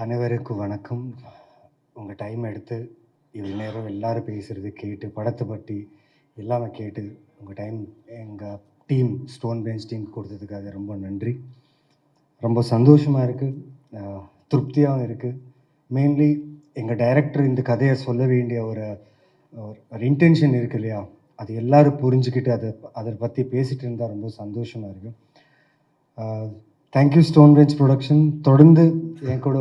அனைவருக்கும் வணக்கம். உங்கள் டைம் எடுத்து இவ்வளோ நேரம் எல்லாரும் பேசுகிறது கேட்டு படத்தை பற்றி எல்லாமே கேட்டு உங்கள் டைம் எங்கள் டீம் ஸ்டோன் பெஞ்ச் டீம் கொடுத்ததுக்காக ரொம்ப நன்றி. ரொம்ப சந்தோஷமாக இருக்குது, திருப்தியாகவும் இருக்குது. மெயின்லி எங்கள் டைரக்டர் இந்த கதையை சொல்ல வேண்டிய ஒரு ஒரு இன்டென்ஷன் இருக்கு இல்லையா, அது எல்லோரும் புரிஞ்சுக்கிட்டு அதை பற்றி பேசிகிட்டு இருந்தால் ரொம்ப சந்தோஷமாக இருக்குது. Thank you stone Bench production. தொடர்ந்து என் கூட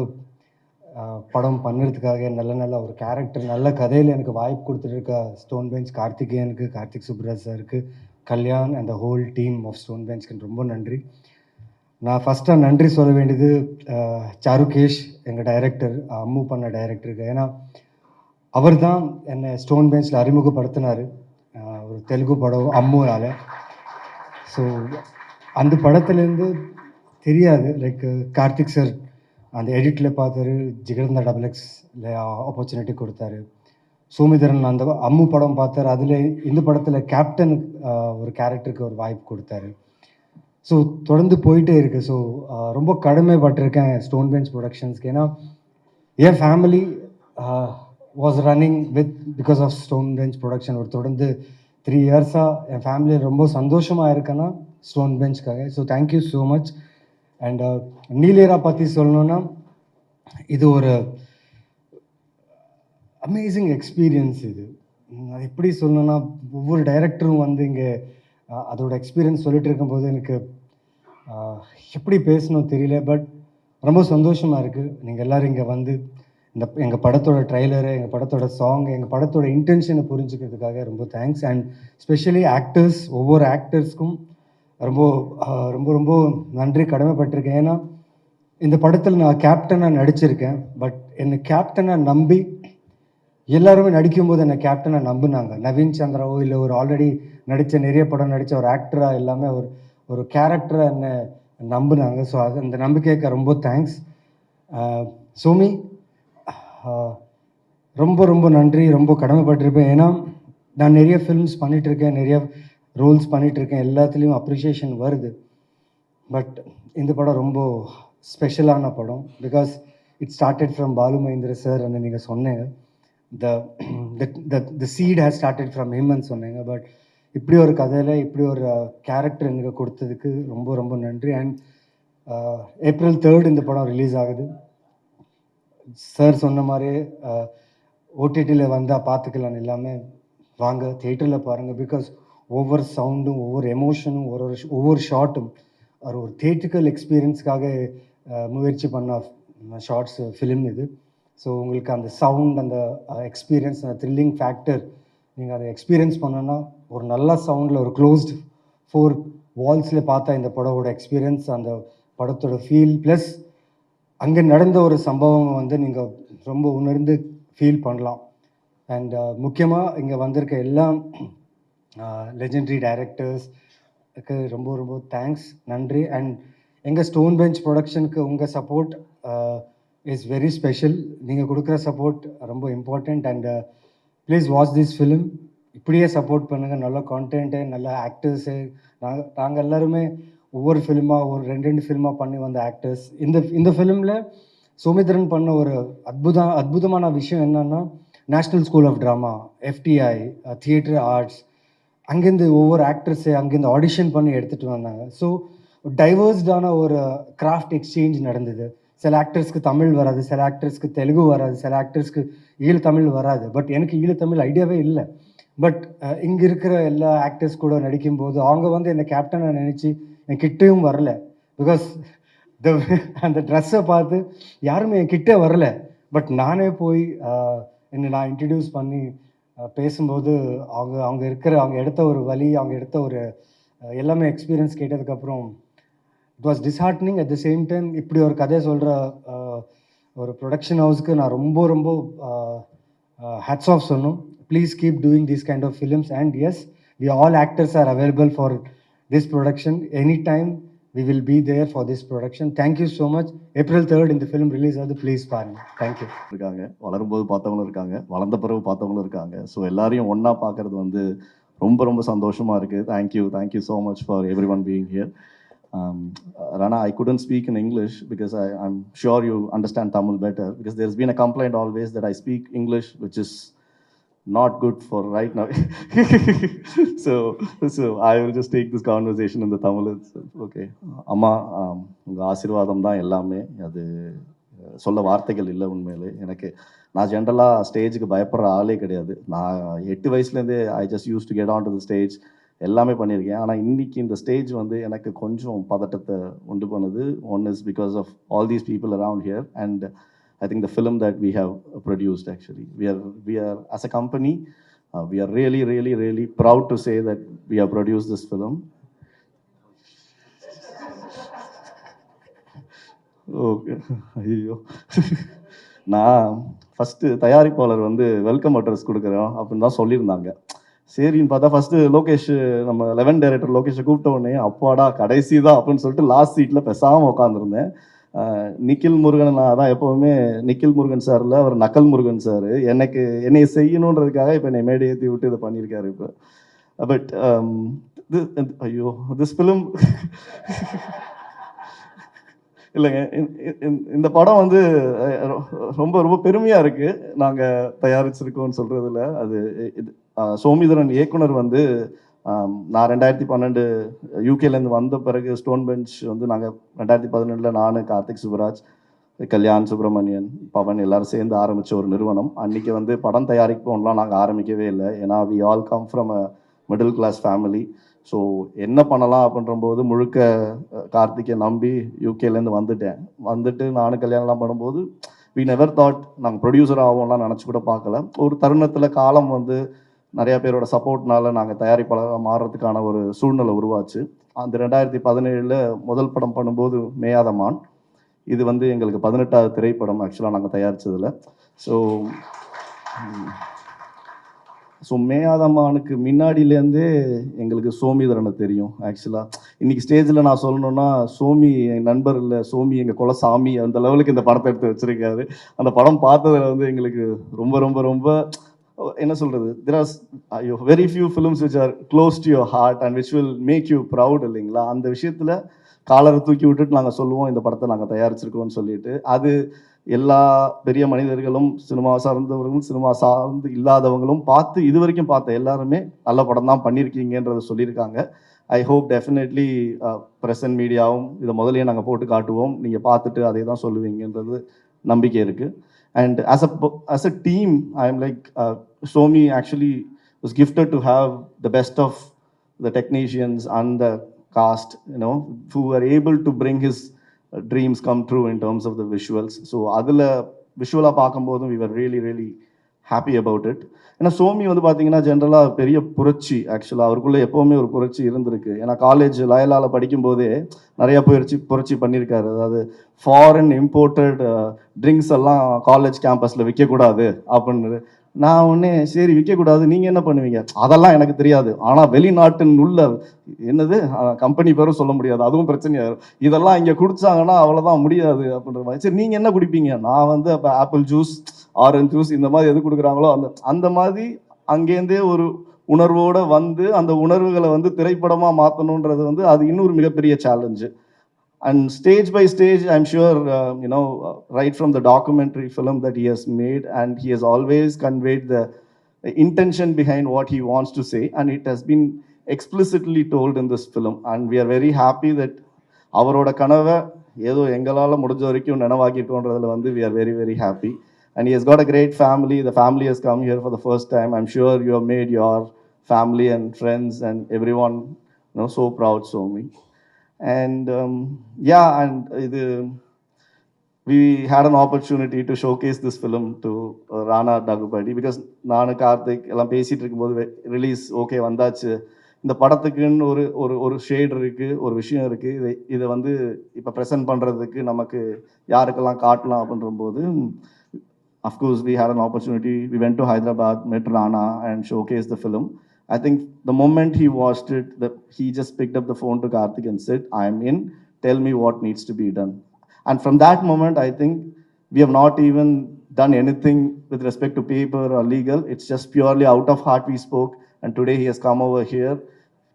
படம் பண்ணுறதுக்காக நல்ல ஒரு கேரக்டர் நல்ல கதையில் எனக்கு வாய்ப்பு கொடுத்துருக்க ஸ்டோன் பெஞ்ச் கார்த்திகேயனுக்கு, கார்த்திக் சுப்ராஜ் சாருக்கு, Kalyan and the whole team of Stone பெஞ்ச்க்கு ரொம்ப நன்றி. நான் ஃபஸ்ட்டாக நன்றி சொல்ல வேண்டியது சாருகேஷ், எங்கள் டைரக்டர், அம்மு பண்ண டைரக்டருக்கு. ஏன்னா அவர் தான் என்னை ஸ்டோன் பெஞ்சில் அறிமுகப்படுத்தினார் ஒரு தெலுங்கு படம் அம்முவால். ஸோ அந்த படத்துலேருந்து தெரியாது, லைக் கார்த்திக் சார் அந்த எடிட்டில் பார்த்தாரு, ஜிகர்தண்டா XXL ஆப்பர்ச்சுனிட்டி கொடுத்தாரு. சோமிதரன் அந்த அம்மு படம் பார்த்தார், அதில் இந்த படத்தில் கேப்டன் ஒரு கேரக்டருக்கு ஒரு வாய்ப்பு கொடுத்தாரு. ஸோ தொடர்ந்து போயிட்டே இருக்குது. ஸோ ரொம்ப கடமைப்பட்டிருக்கேன் ஸ்டோன் பெஞ்ச் ப்ரொடக்ஷன்ஸ்க்கு. ஏன்னா என் family was running because of Stone Bench production. ஒரு தொடர்ந்து 3 இயர்ஸாக என் ஃபேமிலி ரொம்ப சந்தோஷமாக இருக்கேன்னா ஸ்டோன் பெஞ்ச்காக. So thank you so much. And Neelira பற்றி சொல்லணுன்னா, இது ஒரு அமேசிங் எக்ஸ்பீரியன்ஸ். இது அது எப்படி சொல்லணுன்னா, ஒவ்வொரு டைரக்டரும் வந்து இங்கே அதோட எக்ஸ்பீரியன்ஸ் சொல்லிட்டு இருக்கும்போது எனக்கு எப்படி பேசணும் தெரியல. பட் ரொம்ப சந்தோஷமாக இருக்குது நீங்கள் எல்லோரும் இங்கே வந்து எங்கள் படத்தோட ட்ரைலரு, எங்கள் படத்தோட சாங், எங்கள் படத்தோட இன்டென்ஷனை புரிஞ்சுக்கிறதுக்காக ரொம்ப தேங்க்ஸ். அண்ட் ஸ்பெஷலி ஆக்டர்ஸ், ஒவ்வொரு ஆக்டர்ஸ்க்கும் ரொம்ப ரொம்ப ரொம்ப நன்றி கடமைப்பட்டிருக்கேன். ஏன்னா இந்த படத்தில் நான் கேப்டனாக நடிச்சிருக்கேன். பட் என்னை கேப்டனாக நம்பி எல்லாருமே நடிக்கும்போது என்னை கேப்டனாக நம்பினாங்க. நவீன் சந்திராவோ இல்லை ஒரு ஆல்ரெடி நிறைய படம் நடித்த ஒரு ஆக்டராக எல்லாமே ஒரு கேரக்டராக என்னை நம்பினாங்க. ஸோ அது அந்த நம்பிக்கைக்கு ரொம்ப தேங்க்ஸ். சோமி, ரொம்ப ரொம்ப நன்றி, ரொம்ப கடமைப்பட்டிருப்பேன். ஏன்னா நான் நிறைய ஃபில்ம்ஸ் பண்ணிகிட்ருக்கேன், நிறைய ரோல்ஸ் பண்ணிகிட்ருக்கேன், எல்லாத்துலேயும் அப்ரிஷியேஷன் வருது. பட் இந்த படம் ரொம்ப ஸ்பெஷலான படம். Because it started from Balu Mahendra sir. And நீங்கள் சொன்னீங்க the seed has started from ஹிம்னு சொன்னீங்க. பட் இப்படி ஒரு கதையில் இப்படி ஒரு கேரக்டர் எனக்கு கொடுத்ததுக்கு ரொம்ப ரொம்ப நன்றி. அண்ட் April 3 இந்த படம் ரிலீஸ் ஆகுது. சார் சொன்ன மாதிரி ஓடிடியில் வந்தால் பார்த்துக்கலாம், எல்லாமே வாங்க தியேட்டரில் பாருங்கள். பிகாஸ் ஒவ்வொரு சவுண்டும், ஒவ்வொரு எமோஷனும், ஒவ்வொரு ஷார்ட்டும் ஒரு தியேட்ரிக்கல் எக்ஸ்பீரியன்ஸ்க்காக முயற்சி பண்ண ஷார்ட்ஸ் ஃபிலிம் இது. ஸோ உங்களுக்கு அந்த சவுண்ட், அந்த எக்ஸ்பீரியன்ஸ், அந்த த்ரில்லிங் ஃபேக்டர் நீங்கள் அதை எக்ஸ்பீரியன்ஸ் பண்ணோன்னா, ஒரு நல்ல சவுண்டில் ஒரு க்ளோஸ்டு 4 வால்ஸில் பார்த்தா இந்த படத்தோட எக்ஸ்பீரியன்ஸ், அந்த படத்தோட ஃபீல், ப்ளஸ் அங்கே நடந்த ஒரு சம்பவம் வந்து நீங்கள் ரொம்ப உணர்ந்து ஃபீல் பண்ணலாம். அண்ட் முக்கியமாக இங்கே வந்திருக்க எல்லா லெஜெண்டரி டைரக்டர்ஸ்க்கு ரொம்ப ரொம்ப தேங்க்ஸ், நன்றி. அண்ட் எங்கள் ஸ்டோன் பெஞ்ச் ப்ரொடக்ஷனுக்கு உங்கள் சப்போர்ட் இஸ் வெரி ஸ்பெஷல். நீங்கள் கொடுக்குற சப்போர்ட் ரொம்ப important. And please watch this film. இப்படியே சப்போர்ட் பண்ணுங்கள். நல்ல கான்டென்ட்டு, நல்ல ஆக்டர்ஸு. நாங்கள் எல்லாருமே ஒவ்வொரு ஃபிலிமாக ஒரு 2 ஃபிலிமாக பண்ணி வந்த ஆக்டர்ஸ். இந்த ஃபிலிமில் சோமித்ரன் பண்ண ஒரு அற்புதமான விஷயம் என்னென்னா, national school of drama, FTI, theatre arts, அங்கேருந்து ஒவ்வொரு ஆக்டர்ஸை அங்கேருந்து ஆடிஷன் பண்ணி எடுத்துகிட்டு வந்தாங்க. ஸோ டைவர்ஸ்டான ஒரு கிராஃப்ட் எக்ஸ்சேஞ்ச் நடந்தது. சில ஆக்டர்ஸ்க்கு தமிழ் வராது, சில ஆக்டர்ஸ்க்கு தெலுங்கு வராது, சில ஆக்டர்ஸ்க்கு ஈழத்தமிழ் வராது. பட் எனக்கு ஈழத்தமிழ் ஐடியாவே இல்லை. பட் இங்கே இருக்கிற எல்லா ஆக்டர்ஸ் கூட நடிக்கும்போது அவங்க வந்து என்னை கேப்டனாக நினச்சி என் கிட்டேயும் வரல. பிகாஸ் அந்த ட்ரெஸ்ஸை பார்த்து யாருமே என் கிட்டே வரல. பட் நானே போய் என்னை நான் இன்ட்ரடியூஸ் பண்ணி பேசும்போது அவங்க எடுத்த ஒரு வழி, அவங்க எடுத்த ஒரு எல்லாமே எக்ஸ்பீரியன்ஸ் கேட்டதுக்கப்புறம் it was disheartening. At the same time இப்படி ஒரு கதையை சொல்கிற ஒரு ப்ரொடக்ஷன் ஹவுஸ்க்கு நான் ரொம்ப ரொம்ப ஹேட்ஸ் ஆஃப் சொல்லணும். Please keep doing this kind of films. And yes, we all actors are available for this production. Any time we will be there for this production. Thank you so much. April 3 இந்த film release ஆகுது, please பாருங்கள். Thank you. இருக்காங்க, வளரும்போது பார்த்தவங்களும் இருக்காங்க, வளர்ந்த பிறகு பார்த்தவங்களும் இருக்காங்க. So எல்லாரையும் ஒன்றா பார்க்குறது வந்து ரொம்ப ரொம்ப சந்தோஷமாக இருக்குது. Thank you so much for every one being here. Rana, I couldn't speak in English because I'm sure you understand Tamil better, because there's been a complaint always that I speak English, which is not good for right now. so so I will just take this conversation in the Tamil itself. Okay. அம்மா, உங்கள் ஆசீர்வாதம் தான் எல்லாமே. அது சொல்ல வார்த்தைகள் இல்லை உண்மையிலே. நான் ஜென்ரலாக ஸ்டேஜுக்கு பயப்படுற ஆளே கிடையாது. நான் 8 வயசுலேருந்தே I just use to get on to the stage, எல்லாமே பண்ணியிருக்கேன். ஆனால் இன்னைக்கு இந்த ஸ்டேஜ் வந்து எனக்கு கொஞ்சம் பதட்டத்தை உண்டு பண்ணுது. One is because of all these people around here, and I think the film that we have produced, actually, we are as a company, we are really, really, really proud to say that we have produced this film. Okay, ஐயோ, நான் first தயாரிப்பாளர் வந்து welcome address கொடுக்குறோம் அப்படின்னு தான் சொல்லியிருந்தாங்க. சரின்னு பார்த்தா ஃபஸ்ட்டு லோகேஷ், நம்ம 11 டைரக்டர் லோகேஷை கூப்பிட்ட உடனே அப்பாடா கடைசி தான் அப்படின்னு சொல்லிட்டு லாஸ்ட் சீட்டில் பேசாமல் உட்காந்துருந்தேன். நிக்கில் முருகன், நான் அதான் எப்போவுமே நிக்கில் முருகன் சாரில் அவர் நக்கல் முருகன் சார் என்னை செய்யணுன்றதுக்காக இப்போ என்னை மேடை ஏற்றி விட்டு இதை பண்ணியிருக்காரு இப்போ. பட் ஐயோ, திஸ் ஃபிலிம் இல்லைங்க, இந்த படம் வந்து ரொம்ப ரொம்ப பெருமையாக இருக்குது நாங்கள் தயாரிச்சிருக்கோம்னு சொல்கிறதுல. அது சோமிதரன் இயக்குனர் வந்து, நான் 2012 யூகேலேருந்து வந்த பிறகு ஸ்டோன் பெஞ்ச் வந்து நாங்கள் 2017 நான், கார்த்திக் சுப்ராஜ், கல்யாண் சுப்ரமணியன், பவன் எல்லாரும் சேர்ந்து ஆரம்பித்த ஒரு நிறுவனம். அன்றைக்கி வந்து படம் தயாரிப்போம்லாம் நாங்கள் ஆரம்பிக்கவே இல்லை. ஏன்னா we all come from a middle class family. So என்ன பண்ணலாம் அப்படின்றபோது முழுக்க கார்த்திகை நம்பி யூகேலேருந்து வந்துட்டு நானும் கல்யாணம்லாம் பண்ணும்போது வி நெவர் தாட் நாங்கள் ப்ரொடியூசர் ஆகும்லாம் நினச்சி கூட பார்க்கல. ஒரு தருணத்தில் காலம் வந்து நிறையா பேரோட சப்போர்ட்னால நாங்கள் தயாரிப்பாளராக மாறுறதுக்கான ஒரு சூழ்நிலை உருவாச்சு. அந்த 2017 முதல் படம் பண்ணும்போது மேயாதமான், இது வந்து எங்களுக்கு 18வது திரைப்படம் ஆக்சுவலாக நாங்கள் தயாரித்ததில். ஸோ மேயாதமானுக்கு முன்னாடியிலேருந்தே எங்களுக்கு சோமிதரனை தெரியும். ஆக்சுவலாக இன்றைக்கி ஸ்டேஜில் நான் சொல்லணுன்னா, சோமி என் நண்பர் இல்லை, சோமி எங்கள் குலசாமி, அந்த லெவலுக்கு இந்த படத்தை எடுத்து வச்சுருக்காரு. அந்த படம் பார்த்ததில் வந்து எங்களுக்கு ரொம்ப ரொம்ப ரொம்ப என்ன சொல்கிறது, there are very few films which are close to your heart and which will make you proud இல்லைங்களா. அந்த விஷயத்தில் காலரை தூக்கி விட்டுட்டு நாங்கள் சொல்லுவோம் இந்த படத்தை நாங்கள் தயாரிச்சிருக்கோம்னு சொல்லிட்டு. அது எல்லா பெரிய மனிதர்களும், சினிமா சார்ந்தவர்களும் சினிமா சார்ந்து இல்லாதவங்களும் இது வரைக்கும் பார்த்த எல்லாருமே நல்ல படம் தான் பண்ணியிருக்கீங்கன்றதை சொல்லியிருக்காங்க. ஐ ஹோப் டெஃபினெட்லி ப்ரெசன்ட் மீடியாவும் இதை முதலே நாங்கள் போட்டு காட்டுவோம், நீங்கள் பார்த்துட்டு அதே தான் சொல்லுவீங்கன்றது நம்பிக்கை இருக்குது. And as a team, I'm like, Somi actually was gifted to have the best of the technicians and the cast, who were able to bring his dreams come true in terms of the visuals. So adula visuala paakumbodum we were really really happy about it. ஏன்னா சோமி வந்து பார்த்தீங்கன்னா ஜென்ரலாக பெரிய புரட்சி, ஆக்சுவலாக அவருக்குள்ளே எப்போவுமே ஒரு புரட்சி இருந்திருக்கு. ஏன்னா காலேஜ் லயலாவில் படிக்கும்போதே நிறையா புரட்சி பண்ணியிருக்காரு. அதாவது ஃபாரின் இம்போர்ட்டட் ட்ரிங்க்ஸ் எல்லாம் காலேஜ் கேம்பஸில் விற்கக்கூடாது அப்படின்னு. நான் ஒன்னே சரி விற்கக்கூடாது, நீங்கள் என்ன பண்ணுவீங்க, அதெல்லாம் எனக்கு தெரியாது, ஆனால் வெளிநாட்டின் உள்ள என்னது கம்பெனி பேரும் சொல்ல முடியாது, அதுவும் பிரச்சனையாக இதெல்லாம் இங்கே குடிச்சாங்கன்னா அவ்வளோதான் முடியாது அப்படின்ற மாதிரி. சரி நீங்கள் என்ன குடிப்பீங்க, நான் வந்து அப்போ ஆப்பிள் ஜூஸ், ஆரஞ்சு ஜூஸ், இந்த மாதிரி எது கொடுக்குறாங்களோ அந்த மாதிரி அங்கேருந்தே ஒரு உணர்வோடு வந்து அந்த உணர்வுகளை வந்து திரைப்படமாக மாற்றணுன்றது வந்து அது இன்னொரு மிகப்பெரிய challenge. And stage by stage, I'm sure, right from the documentary film that he has made, and he has always conveyed the intention behind what he wants to say, and it has been explicitly told in this film. And we are very happy that அவரோட கனவை ஏதோ எங்களால் முடிஞ்ச வரைக்கும் நினைவாக்கிட்டோன்றதுல வந்து we are very very happy. And he has got a great family. The family has come here for the first time. I'm sure you have made your family and friends and everyone, so proud, Somi. And we had an opportunity to showcase this film to Rana Daggubati, because நான் கார்த்திக் எல்லாம் பேசிகிட்டு இருக்கும்போது release okay வந்தாச்சு, இந்த படத்துக்குன்னு ஒரு shade இருக்குது, ஒரு விஷயம் இருக்குது, இதை வந்து இப்போ ப்ரெசென்ட் பண்ணுறதுக்கு நமக்கு யாருக்கெல்லாம் காட்டலாம் அப்படின்றபோது, of course we had an opportunity. We went to Hyderabad, met Rana and showcased the film. I think the moment he watched it, he just picked up the phone to Karthik and said, I'm in, tell me what needs to be done. And from that moment, I think we have not even done anything with respect to paper or legal. It's just purely out of heart we spoke. And today he has come over here,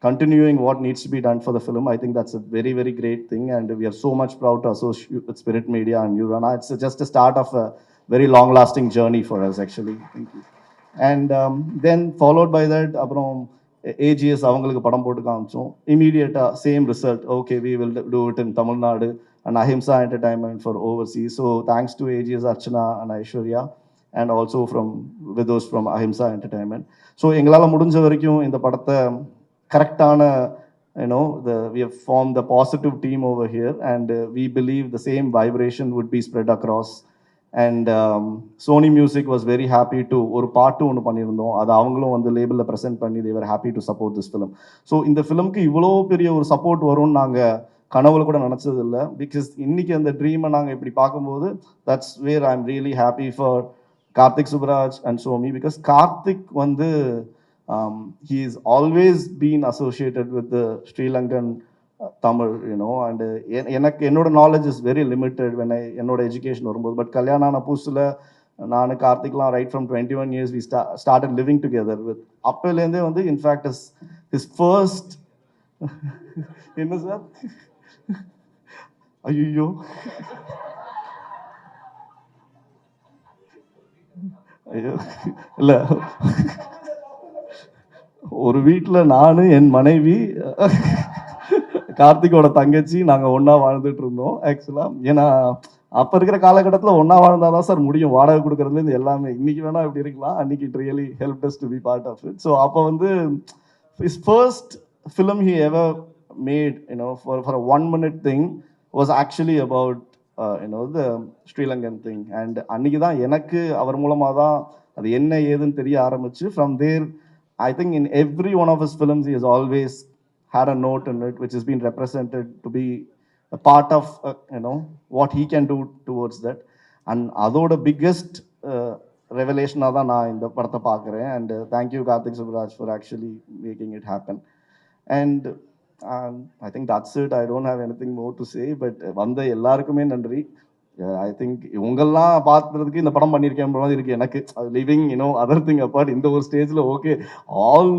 continuing what needs to be done for the film. I think that's a very, very great thing, and we are so much proud to associate with Spirit Media and you, Rana. It's just a start of a very long-lasting journey for us, actually. Thank you. And then followed by that, அப்புறம் ஏஜிஎஸ் அவங்களுக்கு படம் போட்டு காமிச்சோம். இமீடியட்டாக same result, okay we will do it in Tamil Nadu and Ahimsa entertainment for overseas. So thanks to AGS Archana and Aishwarya and also from விதோஸ் from Ahimsa entertainment. So எங்களால் முடிஞ்ச வரைக்கும் இந்த படத்தை கரெக்டான we have formed the positive team over here, and we believe the same vibration would be spread across. And Sony Music was very happy to ஒரு பாட்டு ஒன்று பண்ணியிருந்தோம், அது அவங்களும் வந்து லேபிளில் ப்ரெசென்ட் பண்ணி they were happy to support this film. So இந்த ஃபிலிம்க்கு இவ்வளோ பெரிய ஒரு சப்போர்ட் வரும்னு நாங்கள் கனவுல கூட நினச்சது இல்லை. பிகாஸ் இன்னைக்கு அந்த ட்ரீமை நாங்கள் இப்படி பார்க்கும்போது that's where I am really happy for Karthik Subbaraj and சோமி. பிகாஸ் கார்த்திக் வந்து he is always been associated with the Sri Lankan Tamil, and எனக்கு என்னோட knowledge is very limited when என்னோட எஜுகேஷன் வரும்போது. பட் கல்யாணம் ஆன புதுசில் நான் கார்த்திக்லாம் right from 21 years we started living together with. அப்போலேருந்தே வந்து இன்ஃபேக்ட் his first என்ன சார் ஐயோ ஐயோ இல்லை, ஒரு வீட்டில் நான் என் மனைவி கார்த்திகோட தங்கச்சி நாங்கள் ஒன்றா வாழ்ந்துட்டு இருந்தோம் ஆக்சுவலாக. ஏன்னா அப்போ இருக்கிற காலகட்டத்தில் ஒன்றா வாழ்ந்தால் தான் சார் முடியும், வாடகை கொடுக்குறதுலேருந்து எல்லாமே. இன்னைக்கு வேணால் இப்படி இருக்கலாம், அன்னைக்கு it really help us to be part of it. So அப்போ வந்து his first film he ever made, for a 1-minute thing was actually about the Sri Lankan thing. And அன்னைக்கு தான் எனக்கு அவர் மூலமாக தான் அது என்ன ஏதுன்னு தெரிய ஆரம்பிச்சு. From there, I think in every one of his films he has always had a note in it which has been represented to be a part of what he can do towards that. And அதோட biggest ரெவலேஷனாக தான் நான் இந்த படத்தை பார்க்குறேன். And thank you Karthik Subbaraj for actually making it happen. And I think that's it. I don't have anything more to say. But வந்த எல்லாருக்குமே நன்றி. ஐ திங்க் இவங்கெல்லாம் பார்த்துறதுக்கு இந்த படம் பண்ணியிருக்கேன் மாதிரி இருக்குது எனக்கு. லிவிங் அதர் திங் அப்பார்ட், இந்த ஒரு ஸ்டேஜில் okay all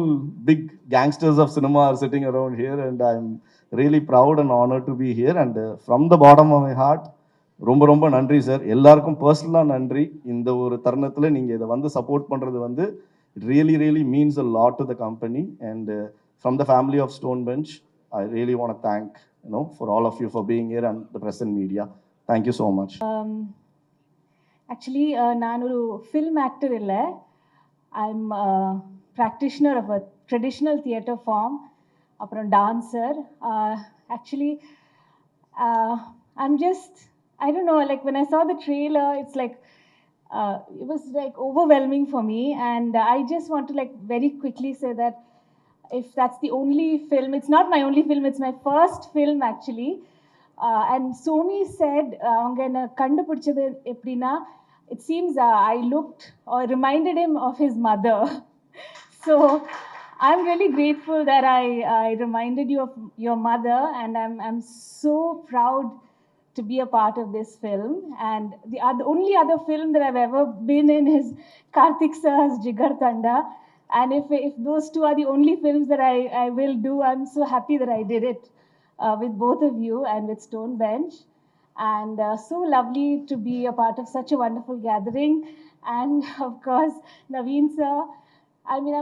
big gangsters of cinema are sitting around here and I am really proud and honour to be here. And from the bottom of my heart ரொம்ப ரொம்ப நன்றி sir. எல்லாருக்கும் பர்சனலாக நன்றி. இந்த ஒரு தருணத்தில் நீங்கள் இதை வந்து சப்போர்ட் பண்ணுறது வந்து really really means a lot to the company. And from the family of Stone Bench I really want to thank for all of you for being here and the press and media. Thank you so much. Actually, நான் ஒரு film actor இல்லை. I'm a practitioner of a traditional theatre form. அப்புறம் dancer. Actually, I'm just, I don't know, like when I saw the trailer, it's like, it was like overwhelming for me. And I just want to like very quickly say that if that's the only film, it's not my only film, it's my first film actually. And Somi said, அவங்க என்ன கண்டுபிடிச்சது எப்படின்னா, it seems I looked or reminded him of his mother. So I'm really grateful that I reminded you of your mother, and I'm so proud to be a part of this film. And the only other film that I've ever been in is Karthik sir's Jigar Thanda. And if those two are the only films that I will do, I'm so happy that I did it. With both of you and with Stone Bench. And so lovely to be a part of such a wonderful gathering. And of course, Naveen sir. I mean,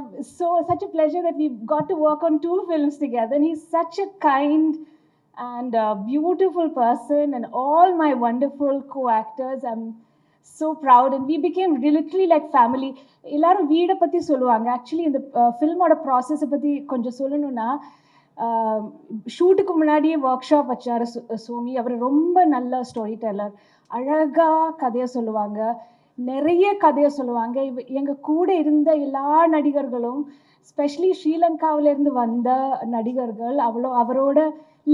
such a pleasure that we got to work on 2 films together. And he's such a kind and beautiful person. And all my wonderful co-actors, I'm so proud. And we became literally like family. எல்லாரும் வீடை பற்றி சொல்லுவாங்க. Actually இந்த ஃபில்மோட ப்ராசஸை பற்றி கொஞ்சம் சொல்லணும்னா, ஷூட்டுக்கு முன்னாடியே ஒர்க் ஷாப் வச்சார் சோமி. அவர் ரொம்ப நல்ல ஸ்டோரி டெல்லர், அழகாக கதையை சொல்லுவாங்க, நிறைய கதையை சொல்லுவாங்க. எங்கள் கூட இருந்த எல்லா நடிகர்களும், ஸ்பெஷலி ஸ்ரீலங்காவிலேருந்து வந்த நடிகர்கள், அவரோட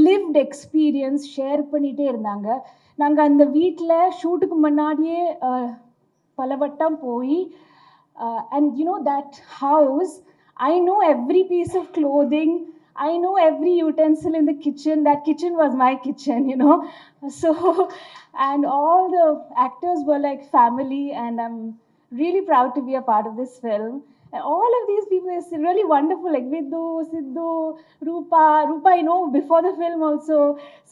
லிவ்ட் எக்ஸ்பீரியன்ஸ் ஷேர் பண்ணிகிட்டே இருந்தாங்க. நாங்கள் அந்த வீட்டில் ஷூட்டுக்கு முன்னாடியே பல வட்டம் போய், and that house, I know every piece of clothing, I know every utensil in the kitchen. That kitchen was my kitchen, So, and all the actors were like family, and I'm really proud to be a part of this film. And all of these people is really wonderful, like Vidhu, Sidhu, Rupa, I know before the film also,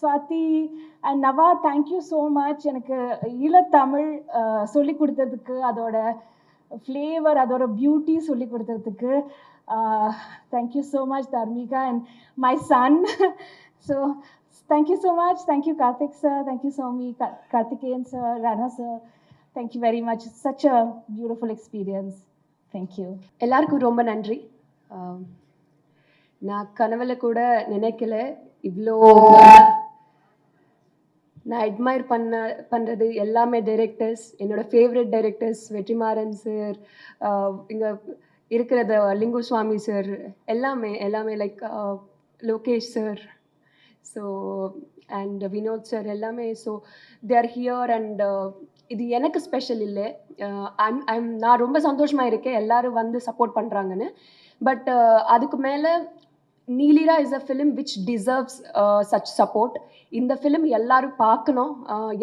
Swati and Nava, thank you so much. எனக்கு ஈழ தமிழ் சொல்லி கொடுத்ததுக்கு, அதோட flavour, அதோட beauty சொல்லி கொடுத்ததுக்கு thank you so much, Dharmika and my son. So thank you so much. Thank you, Karthik sir. Thank you, Somi, Karthikeyan sir, Rana sir. Thank you very much. It's such a beautiful experience. Thank you. எல்லாருக்கும் ரொம்ப நன்றி. நான் கனவுல கூட நினைக்கல இவ்வளோ நான் admire பண்ணுறது எல்லாமே டைரக்டர்ஸ், என்னோட ஃபேவரட் டைரக்டர்ஸ் வெற்றிமாறன் சார், இங்கே இருக்கிறது லிங்கு சுவாமி சார், எல்லாமே like Lokesh sir, so and Vinoth sir, எல்லாமே. So they are here and இது எனக்கு ஸ்பெஷல் இல்லை. நான் ரொம்ப சந்தோஷமாக இருக்கேன் எல்லாரும் வந்து சப்போர்ட் பண்ணுறாங்கன்னு. பட் அதுக்கு மேலே Neelira is a film which deserves such support. இந்த ஃபிலிம் எல்லாரும் பார்க்கணும்,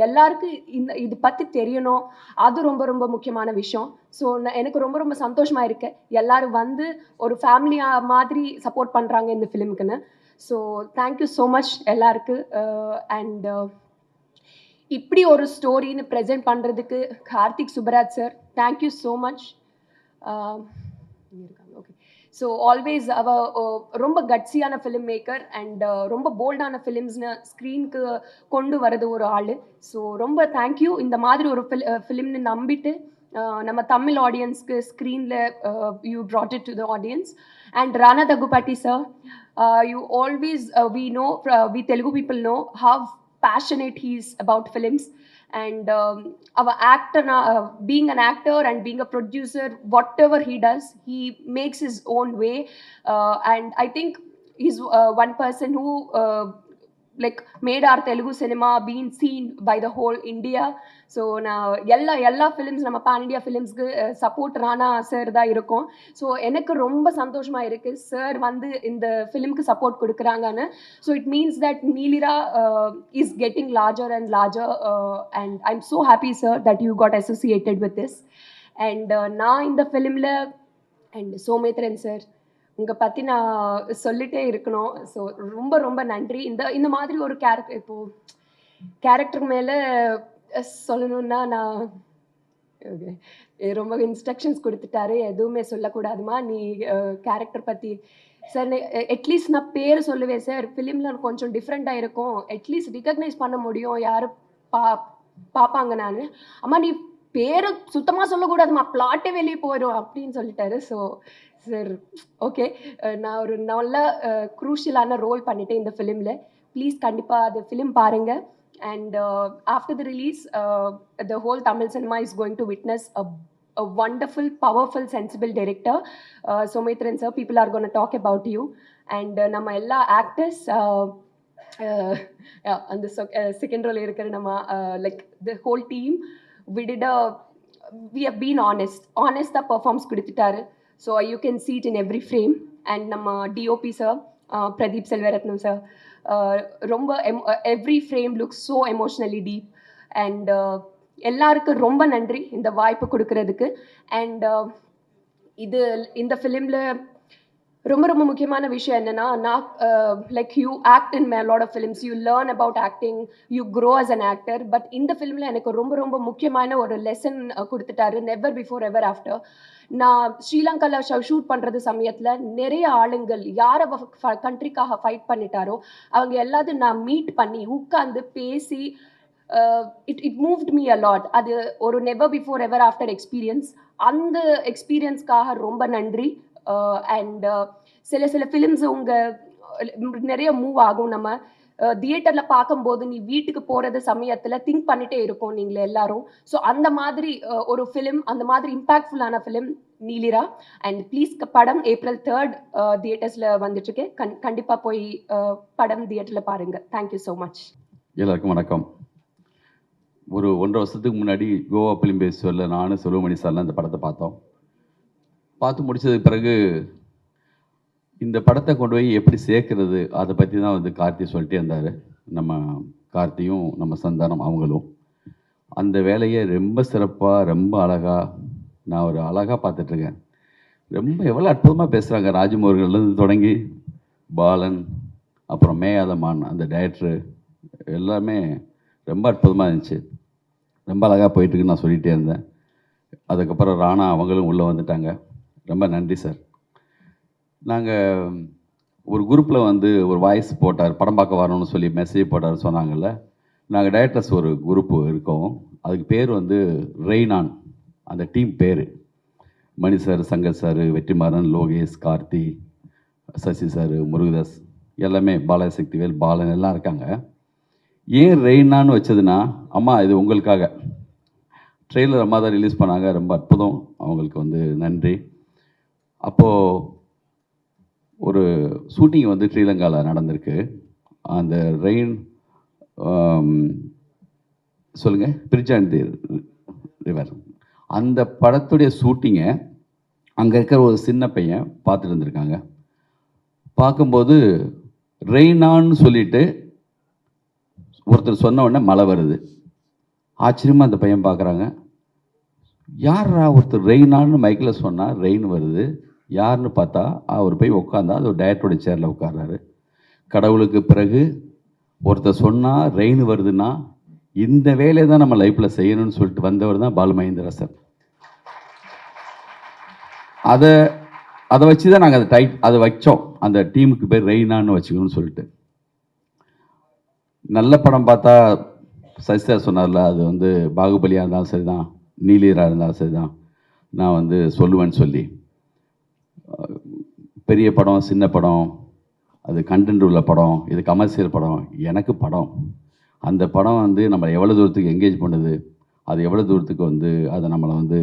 எல்லாருக்கும் இது பற்றி தெரியணும். அது ரொம்ப ரொம்ப முக்கியமான விஷயம். ஸோ எனக்கு ரொம்ப ரொம்ப சந்தோஷமாக இருக்கு எல்லாரும் வந்து ஒரு ஃபேமிலியாக மாதிரி சப்போர்ட் பண்ணுறாங்க இந்த ஃபிலிமுக்குன்னு. ஸோ தேங்க்யூ ஸோ மச் எல்லாருக்கு. அண்ட் இப்படி ஒரு ஸ்டோரின்னு ப்ரெசென்ட் பண்ணுறதுக்கு Karthik Subbaraj sir, thank you so much. Okay, so always அவ ரொம்ப கட்ஸியான ஃபிலிம் மேக்கர் அண்ட் ரொம்ப போல்டான ஃபிலிம்ஸ்னு ஸ்க்ரீனுக்கு கொண்டு வரது ஒரு ஆள். ஸோ ரொம்ப தேங்க்யூ. இந்த மாதிரி ஒரு ஃபிலிம்னு நம்பிட்டு நம்ம தமிழ் ஆடியன்ஸ்க்கு ஸ்க்ரீனில் you brought it to the audience. And Rana Daggubati sir, you always, we Telugu people know how passionate he is about films. And our actor, being an actor and being a producer, whatever he does, he makes his own way. And I think he's one person who like made our Telugu cinema being seen by the whole India. So நான் எல்லா films நம்ம pan India ஃபிலிம்ஸ்க்கு support Rana sir தான் இருக்கும். So எனக்கு ரொம்ப சந்தோஷமாக இருக்குது சார் வந்து இந்த ஃபிலிம்க்கு சப்போர்ட் கொடுக்குறாங்கன்னு. So it means that Neelira is getting larger and larger. And I am so happy sir that you got associated with this. And நான் இந்த ஃபிலிமில் அண்ட் சோமேத்ரன் சார் உங்கள் பற்றி நான் சொல்லிட்டே இருக்கணும். ஸோ ரொம்ப ரொம்ப நன்றி. இந்த மாதிரி ஒரு இப்போது கேரக்டர் மேலே சொல்லணுன்னா நான் ஓகே ரொம்ப இன்ஸ்ட்ரக்ஷன்ஸ் கொடுத்துட்டாரு, எதுவுமே சொல்லக்கூடாதுமா நீ கேரக்டர் பற்றி. சார் அட்லீஸ்ட் நான் பேர் சொல்லுவேன் சார், ஃபிலிமில் கொஞ்சம் டிஃப்ரெண்ட்டாக இருக்கும், அட்லீஸ்ட் ரிகக்னைஸ் பண்ண முடியும் யார் பார்ப்பாங்க. நான் அம்மா நீ பேரை சுத்தமாக சொல்லக்கூடாதுமா, பிளாட்டே வெளியே போயிடும் அப்படின்னு சொல்லிட்டாரு. ஸோ சார் ஓகே, நான் ஒரு நல்ல க்ரூஷியலான ரோல் பண்ணிட்டேன் இந்த ஃபிலிமில். ப்ளீஸ் கண்டிப்பாக அது ஃபிலிம் பாருங்கள். And after the release, the whole Tamil cinema is going to witness a wonderful, powerful, sensible director. Soumithran sir, people are going to talk about you. And nama ella actors, and the second role irukra nama like the whole team, we have been honest the performs kuduttaru. So you can see it in every frame. And nama DOP sir, Pradeep Selvaratnam sir, ரொம்ப every frame looks so emotionally deep. And எல்லாருக்கும் ரொம்ப நன்றி இந்த வாய்ப்பு கொடுக்கறதுக்கு. And இந்த ஃபிலிமில் ரொம்ப ரொம்ப முக்கியமான விஷயம் என்னென்னா, நான் like you act in my lot of films, you learn about acting, you grow as an actor. But இந்த ஃபிலிமில் எனக்கு ரொம்ப ரொம்ப முக்கியமான ஒரு லெசன் கொடுத்துட்டாரு, நெவர் பிஃபோர் எவர் ஆஃப்டர். நான் ஸ்ரீலங்காவில் ஷூட் பண்ணுறது சமயத்தில் நிறைய ஆளுங்கள் யார் கண்ட்ரிக்காக ஃபைட் பண்ணிட்டாரோ அவங்க எல்லாத்தையும் நான் மீட் பண்ணி உட்காந்து பேசி it moved me a lot. அது ஒரு நெவர் பிஃபோர் எவர் ஆஃப்டர் எக்ஸ்பீரியன்ஸ். அந்த எக்ஸ்பீரியன்ஸ்க்காக ரொம்ப நன்றி. அண்ட் சில ஃபிலிம்ஸ் நிறைய மூவ் ஆகும். நம்ம தியேட்டரில் பார்க்கும்போது நீ வீட்டுக்கு போகிறது சமயத்தில் திங்க் பண்ணிகிட்டே இருப்போம் நீங்கள் எல்லாரும். ஸோ அந்த மாதிரி ஒரு ஃபிலிம், அந்த மாதிரி இம்பேக்ட்ஃபுல்லான ஃபிலிம் நீலிரா. அண்ட் ப்ளீஸ் படம் April 3 தியேட்டர்ஸில் வந்துட்டுருக்கு. கண்டிப்பாக போய் படம் தியேட்டரில் பாருங்கள். Thank you so much. எல்லாருக்கும் வணக்கம். ஒரு 1.5 வருஷத்துக்கு முன்னாடி கோவா ஃபிலிம் ஃபெஸ்டிவலில் நானும் செல்வமணி சார்லாம் இந்த படத்தை பார்த்து முடிச்சதுக்கு பிறகு இந்த படத்தை கொண்டு போய் எப்படி சேர்க்கறது அதை பற்றி தான் வந்து கார்த்தி சொல்லிட்டே இருந்தார். நம்ம கார்த்தியும் நம்ம சந்தானம் அவங்களும் அந்த வேலையை ரொம்ப சிறப்பாக ரொம்ப அழகாக நான் ஒரு அழகாக பார்த்துட்ருக்கேன். ரொம்ப எவ்வளோ அற்புதமாக பேசுகிறாங்க. ராஜமோகன்லேருந்து தொடங்கி பாலன், அப்புறம் மேயாதமான் அந்த டைரக்டரு எல்லாமே ரொம்ப அற்புதமாக இருந்துச்சு. ரொம்ப அழகாக போயிட்டுருக்குன்னு நான் சொல்லிகிட்டே இருந்தேன். அதுக்கப்புறம் ராணா அவங்களும் உள்ளே வந்துட்டாங்க. ரொம்ப நன்றி சார். நாங்கள் ஒரு குரூப்பில் வந்து ஒரு வாய்ஸ் போட்டார், படம் பார்க்க வரணும்னு சொல்லி மெசேஜ் போட்டார் சொன்னாங்கல்ல. நாங்கள் டைரக்டர்ஸ் ஒரு குரூப்பு இருக்கோம். அதுக்கு பேர் வந்து ரெய்னான், அந்த டீம் பேர். Mani sir, Shankar sir, Vetrimaaran, Lokesh, Karthi, Sasi sir, Murugadoss, எல்லாமே பாலசக்திவேல், பாலன் எல்லாம் இருக்காங்க. ஏன் ரெய்னான்னு வச்சதுன்னா, அம்மா இது உங்களுக்காக. ட்ரெய்லர் அம்மா தான் ரிலீஸ் பண்ணாங்க, ரொம்ப அற்புதம். அவங்களுக்கு வந்து நன்றி. அப்போது ஒரு ஷூட்டிங் வந்து ஸ்ரீலங்காவில் நடந்திருக்கு. அந்த ரெயின் சொல்லுங்கள், பிரிட்ஜாண்டி ரிவர், அந்த படத்துடைய ஷூட்டிங்கை அங்கே இருக்கிற ஒரு சின்ன பையன் பார்த்துட்டு இருந்திருக்காங்க. பார்க்கும்போது ரெய்னான்னு சொல்லிட்டு ஒருத்தர் சொன்ன உடனே மழை வருது. ஆச்சரியமாக அந்த பையன் பார்க்குறாங்க, யாரா ஒருத்தர் ரெய்னான்னு மைக்கில் சொன்னால் ரெயின் வருது, யாருன்னு பார்த்தா அவர் போய் உட்காந்தா அது ஒரு டைரக்டருடைய சேரில் உட்கார்றாரு. கடவுளுக்கு பிறகு ஒருத்தர் சொன்னால் ரெயின் வருதுன்னா இந்த வேலையை தான் நம்ம லைஃப்பில் செய்யணும்னு சொல்லிட்டு வந்தவர் தான் பாலு மகேந்திரா சார். அதை வச்சு தான் நாங்கள் அதை வச்சோம். அந்த டீமுக்கு பேர் ரெய்னான்னு வச்சுக்கணும்னு சொல்லிட்டு. நல்ல படம் பார்த்தா சசிதா சொன்னார்ல, அது வந்து பாகுபலியாக இருந்தாலும் சரி தான், நீலீராக இருந்தாலும் சரி தான், நான் வந்து சொல்லுவேன்னு சொல்லி. பெரிய படம், சின்ன படம், அது கண்டென்ட் உள்ள படம், இது கமர்ஷியல் படம், எனக்கு படம். அந்த படம் வந்து நம்ம எவ்வளோ தூரத்துக்கு என்கேஜ் பண்ணுது, அது எவ்வளோ தூரத்துக்கு வந்து அதை நம்மளை வந்து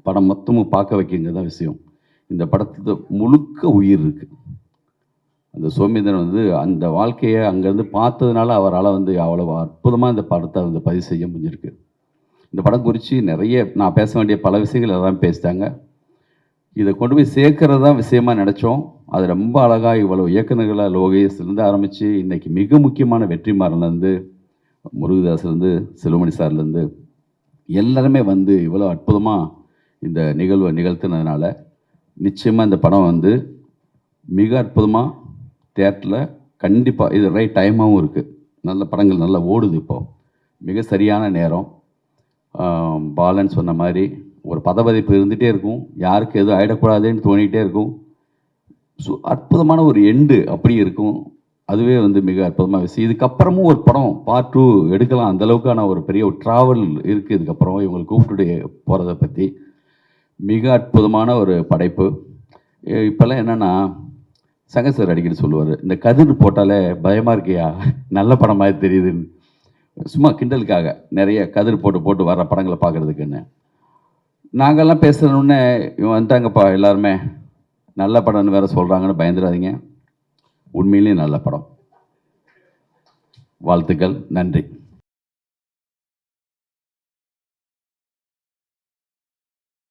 படம் மொத்தமும் பார்க்க வைக்கிங்கிறது தான் விஷயம். இந்த படத்துக்கு முழுக்க உயிர் இருக்குது. அந்த சோமேந்திரன் வந்து அந்த வாழ்க்கையை அங்கேருந்து பார்த்ததுனால அவரால் வந்து அவ்வளோ அற்புதமாக இந்த படத்தை வந்து பதிவு செய்ய முடிஞ்சிருக்கு. இந்த படம் குறித்து நிறைய நான் பேச வேண்டிய பல விஷயங்கள் எல்லாம் பேசிட்டாங்க. இதை கொண்டு போய் சேர்க்கறது தான் விஷயமாக நினச்சோம். அது ரொம்ப அழகாக இவ்வளோ இயக்குநர்களாக லோகேஷ்லேருந்து ஆரம்பித்து இன்றைக்கி மிக முக்கியமான வெற்றிமாறன்லேருந்து, முருகதாஸ்லேருந்து, செல்வமணி சார்லேருந்து எல்லாருமே வந்து இவ்வளோ அற்புதமாக இந்த நிகழ்வை நிகழ்த்தினதுனால நிச்சயமாக இந்த படம் வந்து மிக அற்புதமாக தியேட்டரில் கண்டிப்பாக இது ரைட் டைமாகவும் இருக்குது. நல்ல படங்கள் நல்லா ஓடுது. இப்போது மிக சரியான நேரம். பாலன் சொன்ன மாதிரி ஒரு பதபதிப்பு இருந்துகிட்டே இருக்கும், யாருக்கு எதுவும் ஆகிடக்கூடாதுன்னு தோணிகிட்டே இருக்கும். அற்புதமான ஒரு எண்டு அப்படி இருக்கும். அதுவே வந்து மிக அற்புதமாக விஷயம். இதுக்கப்புறமும் ஒரு படம் பார்ட் 2 எடுக்கலாம், அந்தளவுக்கான ஒரு பெரிய ஒரு ட்ராவல் இருக்குது. இதுக்கப்புறம் இவங்களை கூப்பிட்டு போகிறத பற்றி மிக அற்புதமான ஒரு படைப்பு. இப்போல்லாம் என்னென்னா, சங்கர் சார் அடிக்கடி சொல்லுவார், இந்த கதிர் போட்டாலே பயமாக இருக்கியா, நல்ல படம் மாதிரி தெரியுதுன்னு. சும்மா கிண்டலுக்காக நிறைய கதிர் போட்டு வர்ற படங்களை பார்க்குறதுக்குன்னு. நாங்கள்லாம் பேசுகிறோன்னே இவன் வந்துட்டாங்கப்பா எல்லாருமே நல்ல படம்னு வேறு சொல்கிறாங்கன்னு பயந்துடாதீங்க. உண்மையிலேயே நல்ல படம். வாழ்த்துக்கள், நன்றி.